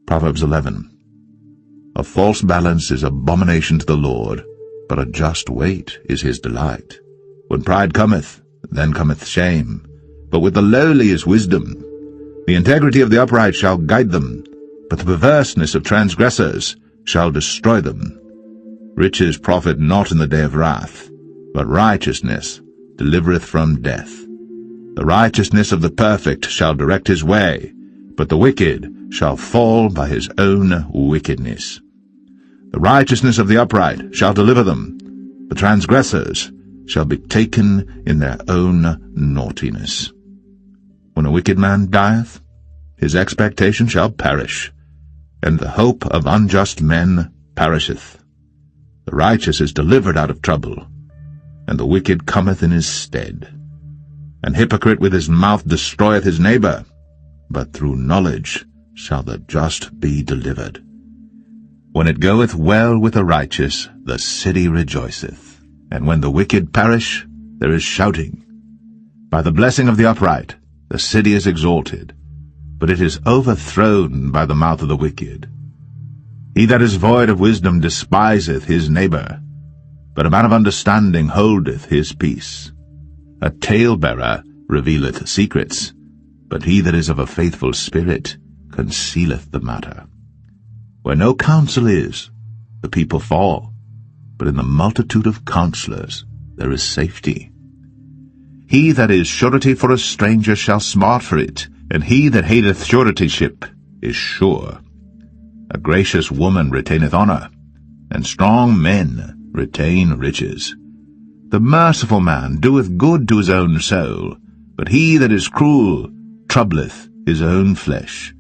Proverbs 11. A false balance is abomination to the Lord, but a just weight is his delight. When pride cometh, then cometh shame, but with the lowly is wisdom. The integrity of the upright shall guide them, but the perverseness of transgressors shall destroy them. Riches profit not in the day of wrath, but righteousness delivereth from death. The righteousness of the perfect shall direct his way, but the wicked shall fall by his own wickedness. The righteousness of the upright shall deliver them, the transgressors shall be taken in their own naughtiness. When a wicked man dieth, his expectation shall perish, and the hope of unjust men perisheth. The righteous is delivered out of trouble, and the wicked cometh in his stead. An hypocrite with his mouth destroyeth his neighbor, but through knowledge shall the just be delivered. When it goeth well with the righteous, the city rejoiceth, and when the wicked perish, there is shouting. By the blessing of the upright, the city is exalted, but it is overthrown by the mouth of the wicked. He that is void of wisdom despiseth his neighbor, but a man of understanding holdeth his peace. A talebearer revealeth secrets, but he that is of a faithful spirit concealeth the matter. Where no counsel is, the people fall, but in the multitude of counselors there is safety. He that is surety for a stranger shall smart for it, and he that hateth suretyship is sure. A gracious woman retaineth honour, and strong men retain riches. The merciful man doeth good to his own soul, but he that is cruel troubleth his own flesh.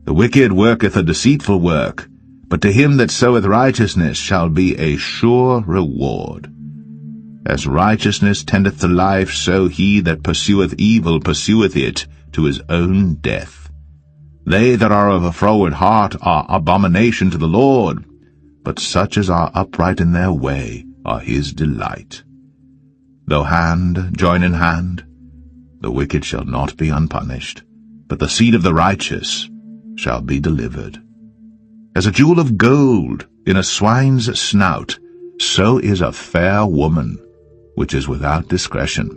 The wicked worketh a deceitful work, but to him that soweth righteousness shall be a sure reward. As righteousness tendeth to life, so he that pursueth evil pursueth it to his own death. They that are of a froward heart are abomination to the Lord, but such as are upright in their way are his delight. Though hand join in hand, the wicked shall not be unpunished, but the seed of the righteous shall be delivered. As a jewel of gold in a swine's snout, so is a fair woman, which is without discretion.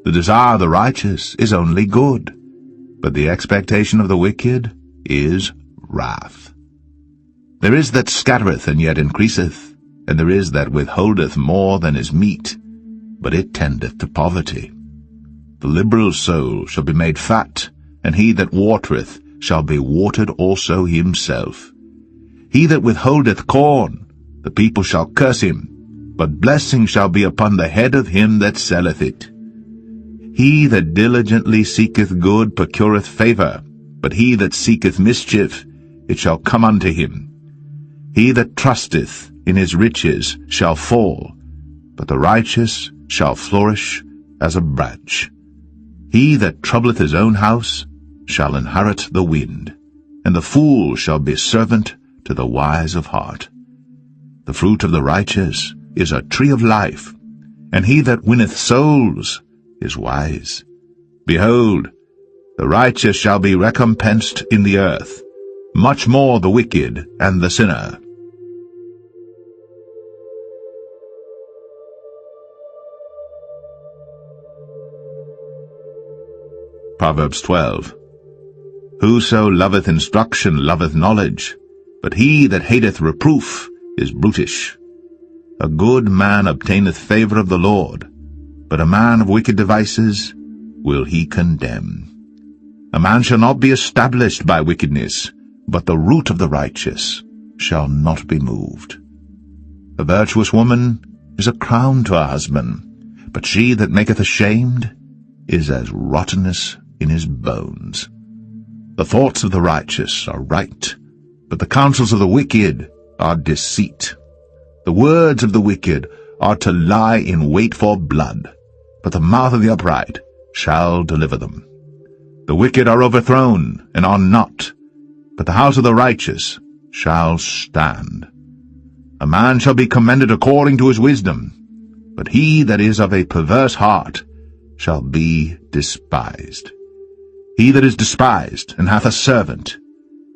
The desire of the righteous is only good, but the expectation of the wicked is wrath. There is that scattereth and yet increaseth, and there is that withholdeth more than is meet, but it tendeth to poverty. The liberal soul shall be made fat, and he that watereth shall be watered also himself. He that withholdeth corn, the people shall curse him, but blessing shall be upon the head of him that selleth it. He that diligently seeketh good procureth favour, but he that seeketh mischief, it shall come unto him. He that trusteth in his riches shall fall, but the righteous shall flourish as a branch. He that troubleth his own house shall inherit the wind, and the fool shall be servant to the wise of heart. The fruit of the righteous is a tree of life, and he that winneth souls is wise. Behold, the righteous shall be recompensed in the earth, much more the wicked and the sinner. Proverbs 12. Whoso loveth instruction loveth knowledge, but he that hateth reproof is brutish. A good man obtaineth favour of the Lord, but a man of wicked devices will he condemn. A man shall not be established by wickedness, but the root of the righteous shall not be moved. A virtuous woman is a crown to her husband, but she that maketh ashamed is as rottenness in his bones. The thoughts of the righteous are right, but the counsels of the wicked are deceit. The words of the wicked are to lie in wait for blood, but the mouth of the upright shall deliver them. The wicked are overthrown and are not, but the house of the righteous shall stand. A man shall be commended according to his wisdom, but he that is of a perverse heart shall be despised. He that is despised and hath a servant,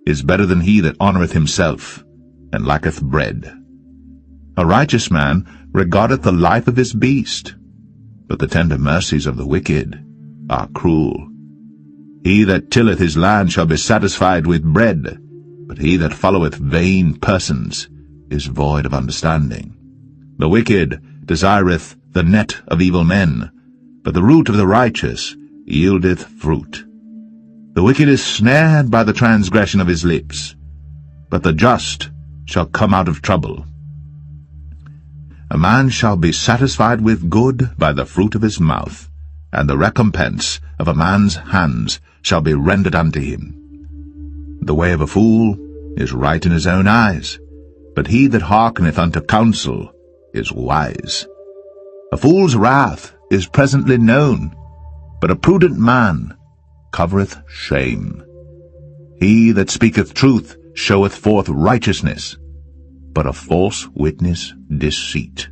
is better than he that honoureth himself, and lacketh bread. A righteous man regardeth the life of his beast, but the tender mercies of the wicked are cruel. He that tilleth his land shall be satisfied with bread, but he that followeth vain persons is void of understanding. The wicked desireth the net of evil men, but the root of the righteous yieldeth fruit. The wicked is snared by the transgression of his lips, but the just shall come out of trouble. A man shall be satisfied with good by the fruit of his mouth, and the recompense of a man's hands shall be rendered unto him. The way of a fool is right in his own eyes, but he that hearkeneth unto counsel is wise. A fool's wrath is presently known, but a prudent man covereth shame. He that speaketh truth showeth forth righteousness, but a false witness deceit.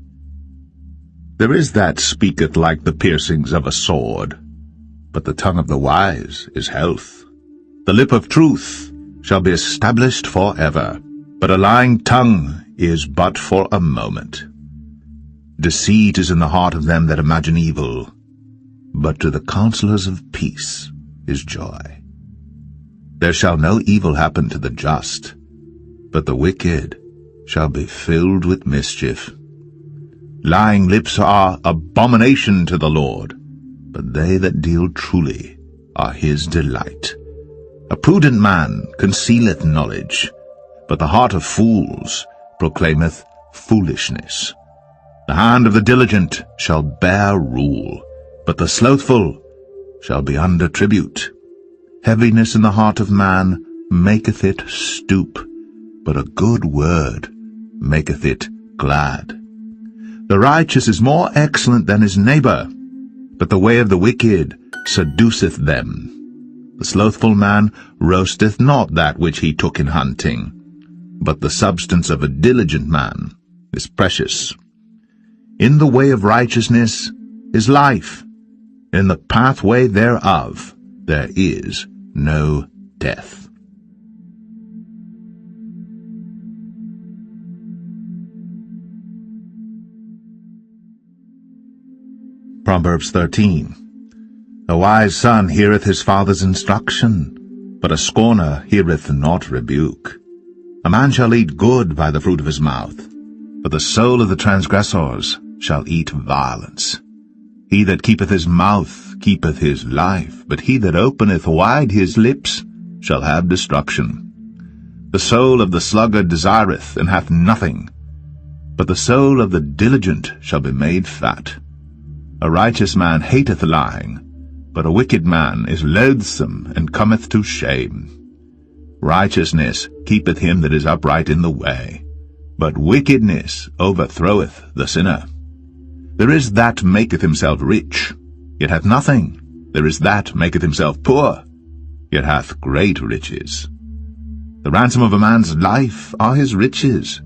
There is that speaketh like the piercings of a sword, but the tongue of the wise is health. The lip of truth shall be established for ever, but a lying tongue is but for a moment. Deceit is in the heart of them that imagine evil, but to the counselors of peace is joy. There shall no evil happen to the just, but the wicked shall be filled with mischief. Lying lips are abomination to the Lord, but they that deal truly are his delight. A prudent man concealeth knowledge, but the heart of fools proclaimeth foolishness. The hand of the diligent shall bear rule, but the slothful shall be under tribute. Heaviness in the heart of man maketh it stoop, but a good word maketh it glad. The righteous is more excellent than his neighbour, but the way of the wicked seduceth them. The slothful man roasteth not that which he took in hunting, but the substance of a diligent man is precious. In the way of righteousness is life, in the pathway thereof there is no death. Proverbs 13. A wise son heareth his father's instruction, but a scorner heareth not rebuke. A man shall eat good by the fruit of his mouth, but the soul of the transgressors shall eat violence. He that keepeth his mouth keepeth his life, but he that openeth wide his lips shall have destruction. The soul of the sluggard desireth, and hath nothing, but the soul of the diligent shall be made fat. A righteous man hateth lying, but a wicked man is loathsome, and cometh to shame. Righteousness keepeth him that is upright in the way, but wickedness overthroweth the sinner. There is that maketh himself rich, yet hath nothing. There is that maketh himself poor, yet hath great riches. The ransom of a man's life are his riches,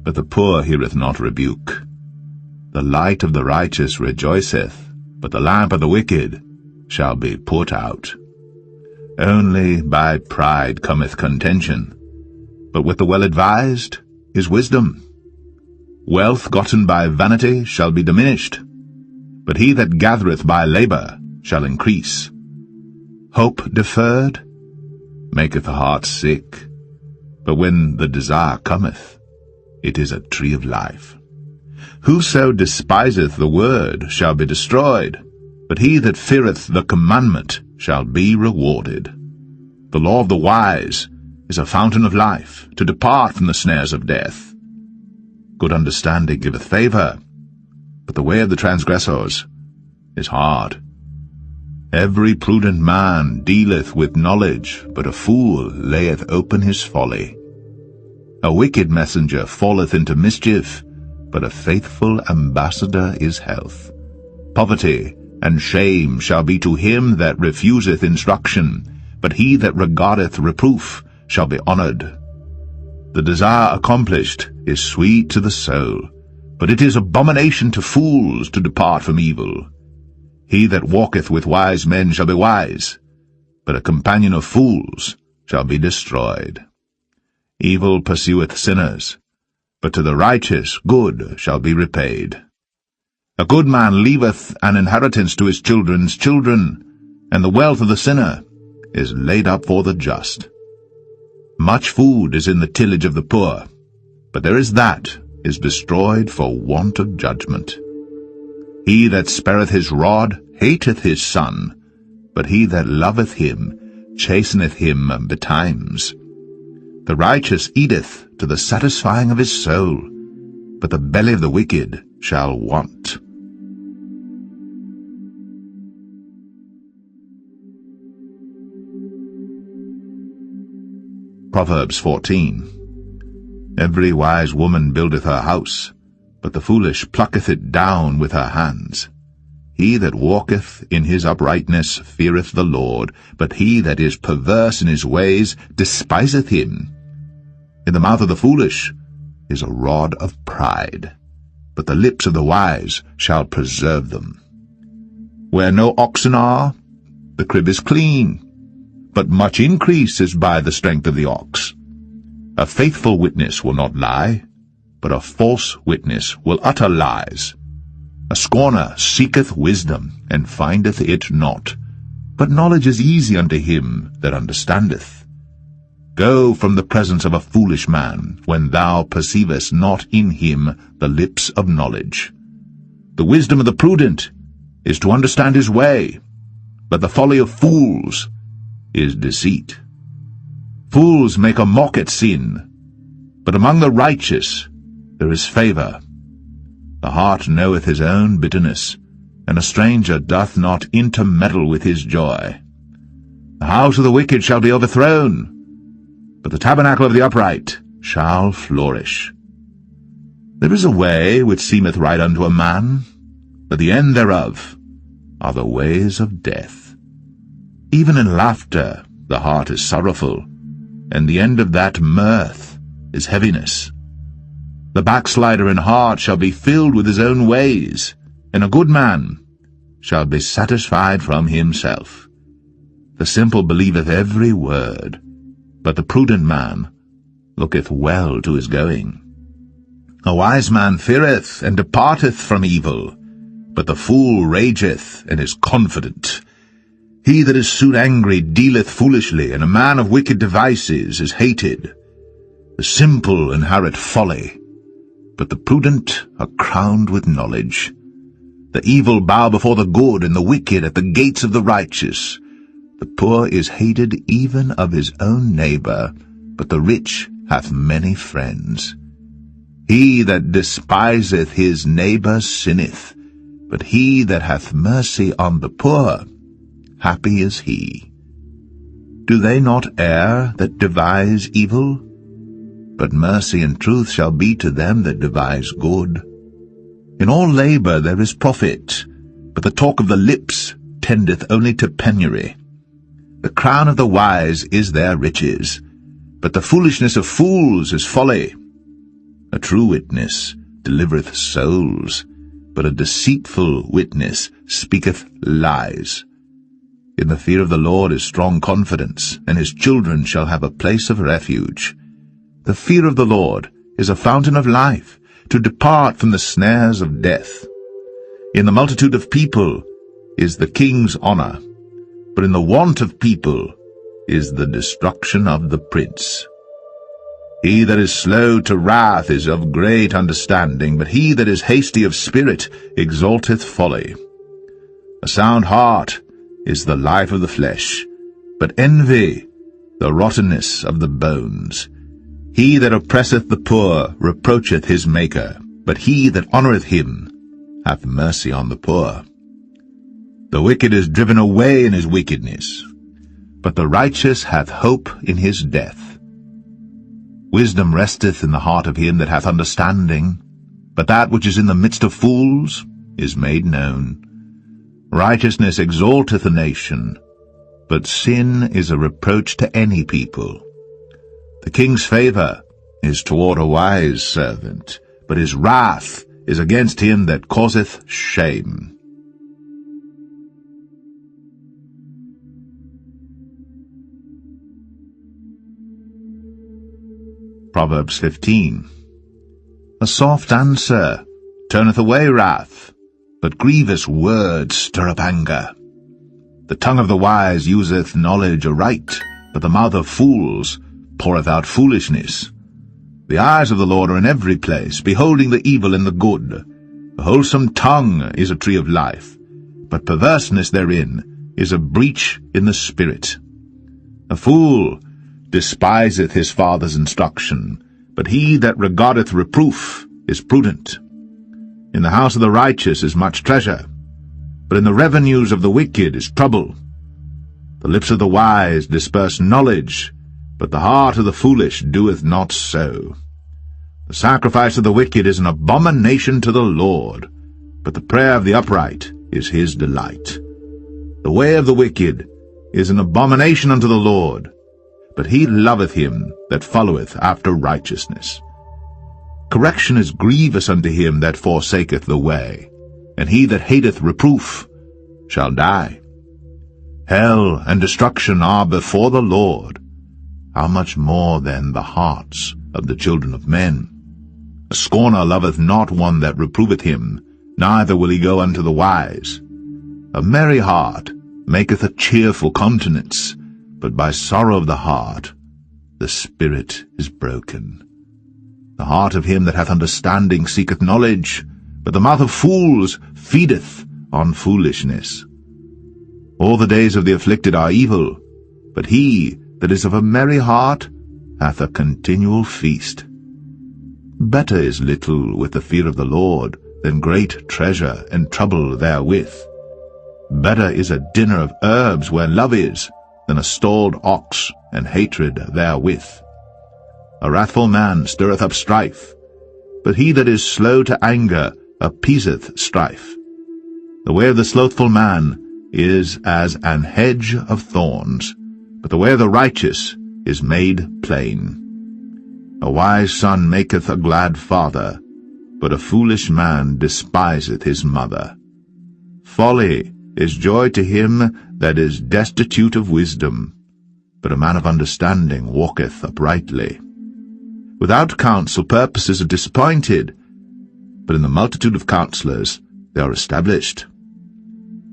but the poor heareth not rebuke. The light of the righteous rejoiceth, but the lamp of the wicked shall be put out. Only by pride cometh contention, but with the well-advised is wisdom. Wealth gotten by vanity shall be diminished, but he that gathereth by labour shall increase. Hope deferred maketh the heart sick, but when the desire cometh, it is a tree of life. Whoso despiseth the word shall be destroyed, but he that feareth the commandment shall be rewarded. The law of the wise is a fountain of life, to depart from the snares of death. Good understanding giveth favour, but the way of the transgressors is hard. Every prudent man dealeth with knowledge, but a fool layeth open his folly. A wicked messenger falleth into mischief, but a faithful ambassador is health. Poverty and shame shall be to him that refuseth instruction, but he that regardeth reproof shall be honoured. The desire accomplished is sweet to the soul, but it is abomination to fools to depart from evil. He that walketh with wise men shall be wise, but a companion of fools shall be destroyed. Evil pursueth sinners, but to the righteous good shall be repaid. A good man leaveth an inheritance to his children's children, and the wealth of the sinner is laid up for the just. Much food is in the tillage of the poor, but there is that is destroyed for want of judgment. He that spareth his rod hateth his son, but he that loveth him chasteneth him betimes. The righteous eateth to the satisfying of his soul, but the belly of the wicked shall want. Proverbs 14. Every wise woman buildeth her house, but the foolish plucketh it down with her hands. He that walketh in his uprightness feareth the Lord, but he that is perverse in his ways despiseth him. In the mouth of the foolish is a rod of pride, but the lips of the wise shall preserve them. Where no oxen are, the crib is clean, but much increase is by the strength of the ox. A faithful witness will not lie, but a false witness will utter lies. A scorner seeketh wisdom, and findeth it not, but knowledge is easy unto him that understandeth. Go from the presence of a foolish man, when thou perceivest not in him the lips of knowledge. The wisdom of the prudent is to understand his way, but the folly of fools is deceit. Fools make a mock at sin, but among the righteous there is favor. The heart knoweth his own bitterness, and a stranger doth not intermeddle with his joy. The house of the wicked shall be overthrown, but the tabernacle of the upright shall flourish. There is a way which seemeth right unto a man, but the end thereof are the ways of death. Even in laughter the heart is sorrowful, and the end of that mirth is heaviness. The backslider in heart shall be filled with his own ways, and a good man shall be satisfied from himself. The simple believeth every word, but the prudent man looketh well to his going. A wise man feareth and departeth from evil, but the fool rageth and is confident. He that is soon angry dealeth foolishly, and a man of wicked devices is hated. The simple inherit folly, but the prudent are crowned with knowledge. The evil bow before the good, and the wicked at the gates of the righteous. The poor is hated even of his own neighbor, but the rich hath many friends. He that despiseth his neighbor sinneth, but he that hath mercy on the poor, happy is he. Do they not err that devise evil? But mercy and truth shall be to them that devise good. In all labor there is profit, but the talk of the lips tendeth only to penury. The crown of the wise is their riches, but the foolishness of fools is folly. A true witness delivereth souls, but a deceitful witness speaketh lies. In the fear of the Lord is strong confidence, and his children shall have a place of refuge. The fear of the Lord is a fountain of life, to depart from the snares of death. In the multitude of people is the king's honor, but in the want of people is the destruction of the prince. He that is slow to wrath is of great understanding, but he that is hasty of spirit exalteth folly. A sound heart is the life of the flesh, but envy the rottenness of the bones. He that oppresseth the poor reproacheth his Maker, but he that honoureth him hath mercy on the poor. The wicked is driven away in his wickedness, but the righteous hath hope in his death. Wisdom resteth in the heart of him that hath understanding, but that which is in the midst of fools is made known. Righteousness exalteth a nation, but sin is a reproach to any people. The king's favour is toward a wise servant, but his wrath is against him that causeth shame. Proverbs 15. A soft answer turneth away wrath, but grievous words stir up anger. The tongue of the wise useth knowledge aright, but the mouth of fools poureth out foolishness. The eyes of the Lord are in every place, beholding the evil and the good. A wholesome tongue is a tree of life, but perverseness therein is a breach in the spirit. A fool despiseth his father's instruction, but he that regardeth reproof is prudent. In the house of the righteous is much treasure, but in the revenues of the wicked is trouble. The lips of the wise disperse knowledge, but the heart of the foolish doeth not so. The sacrifice of the wicked is an abomination to the Lord, but the prayer of the upright is his delight. The way of the wicked is an abomination unto the Lord, but he loveth him that followeth after righteousness. Correction is grievous unto him that forsaketh the way, and he that hateth reproof shall die. Hell and destruction are before the Lord. How much more then the hearts of the children of men? A scorner loveth not one that reproveth him, neither will he go unto the wise. A merry heart maketh a cheerful countenance, but by sorrow of the heart the spirit is broken. The heart of him that hath understanding seeketh knowledge, but the mouth of fools feedeth on foolishness. All the days of the afflicted are evil, but he that is of a merry heart hath a continual feast. Better is little with the fear of the Lord than great treasure and trouble therewith. Better is a dinner of herbs where love is, than a stalled ox and hatred therewith. A wrathful man stirreth up strife, but he that is slow to anger appeaseth strife. The way of the slothful man is as an hedge of thorns, but the way of the righteous is made plain. A wise son maketh a glad father, but a foolish man despiseth his mother. Folly is joy to him that is destitute of wisdom, but a man of understanding walketh uprightly. Without counsel purposes are disappointed, but in the multitude of counselors they are established.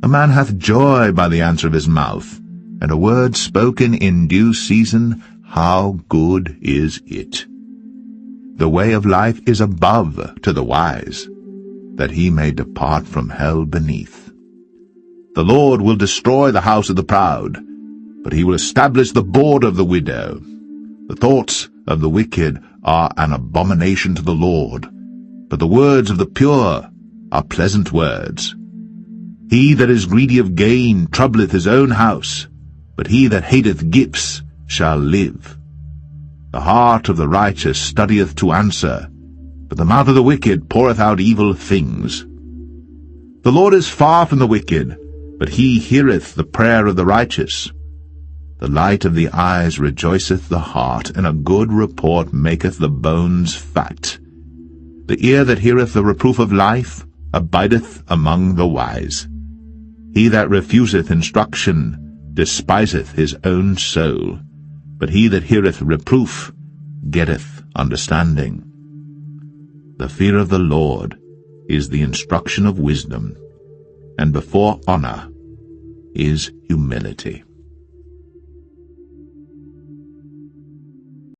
A man hath joy by the answer of his mouth, and a word spoken in due season, how good is it! The way of life is above to the wise, that he may depart from hell beneath. The Lord will destroy the house of the proud, but he will establish the board of the widow. The thoughts of the wicked are an abomination to the Lord, but the words of the pure are pleasant words. He that is greedy of gain troubleth his own house, but he that hateth gifts shall live. The heart of the righteous studieth to answer, but the mouth of the wicked poureth out evil things. The Lord is far from the wicked, but he heareth the prayer of the righteous. The light of the eyes rejoiceth the heart, and a good report maketh the bones fat. The ear that heareth the reproof of life abideth among the wise. He that refuseth instruction despiseth his own soul, but he that heareth reproof getteth understanding. The fear of the Lord is the instruction of wisdom, and before honor is humility.